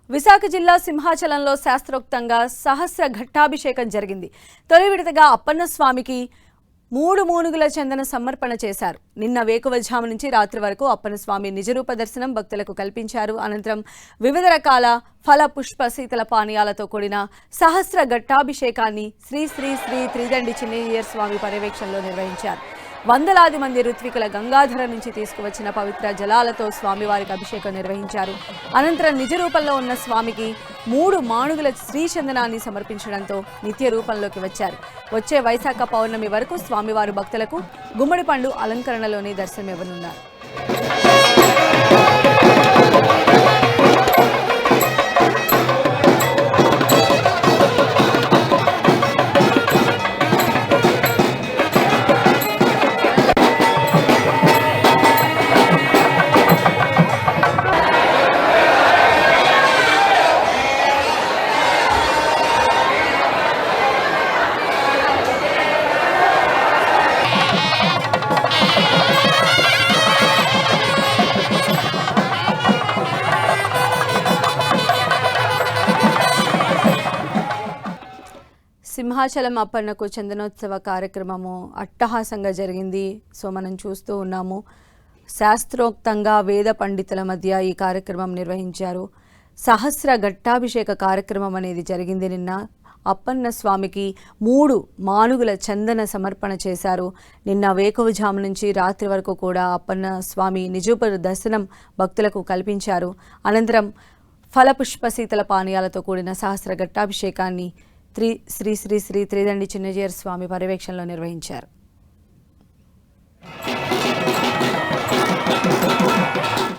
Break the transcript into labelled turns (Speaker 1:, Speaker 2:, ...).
Speaker 1: విశాఖ జిల్లా సింహాచలంలో శాస్త్రోక్తంగా సహస్ర ఘట్టాభిషేకం జరిగింది. తొలి విడతగా అప్పన్న స్వామికి 3 మూనుగుల చందన సమర్పణ చేశారు. నిన్న వేకువజాము నుంచి రాత్రి వరకు అప్పన్న స్వామి నిజరూప దర్శనం భక్తులకు కల్పించారు. అనంతరం వివిధ రకాల ఫల పుష్ప శీతల పానీయాలతో కూడిన సహస్ర ఘట్టాభిషేకాన్ని శ్రీ శ్రీ శ్రీ త్రిదండి చిన్నజీయర్ స్వామి పర్యవేక్షణలో నిర్వహించారు. వందలాది మంది ఋత్వికుల గంగాధర నుంచి తీసుకువచ్చిన పవిత్ర జలాలతో స్వామివారికి అభిషేకం నిర్వహించారు. అనంతరం నిజ రూపంలో ఉన్న స్వామికి 3 మాణుగుల శ్రీచందనాన్ని సమర్పించడంతో నిత్య రూపంలోకి వచ్చారు. వచ్చే వైశాఖ పౌర్ణమి వరకు స్వామివారు భక్తులకు గుమ్మడి పండు అలంకరణలోనే దర్శనమివ్వనున్నారు. సింహాచలం అప్పన్నకు చందనోత్సవ కార్యక్రమము అట్టహాసంగా జరిగింది. సో మనం చూస్తూ ఉన్నాము. శాస్త్రోక్తంగా వేద పండితుల మధ్య ఈ కార్యక్రమం నిర్వహించారు. సహస్ర ఘట్టాభిషేక కార్యక్రమం అనేది జరిగింది. నిన్న అప్పన్న స్వామికి 3 మానుగుల చందన సమర్పణ చేశారు. నిన్న వేకువజాము నుంచి రాత్రి వరకు కూడా అప్పన్న స్వామి నిజరూప దర్శనం భక్తులకు కల్పించారు. అనంతరం ఫలపుష్ప శీతల పానీయాలతో కూడిన సహస్ర ఘట్టాభిషేకాన్ని శ్రీ శ్రీ శ్రీ త్రిదండి చిన్నజీయర్ స్వామి పర్యవేక్షణలో నిర్వహించారు.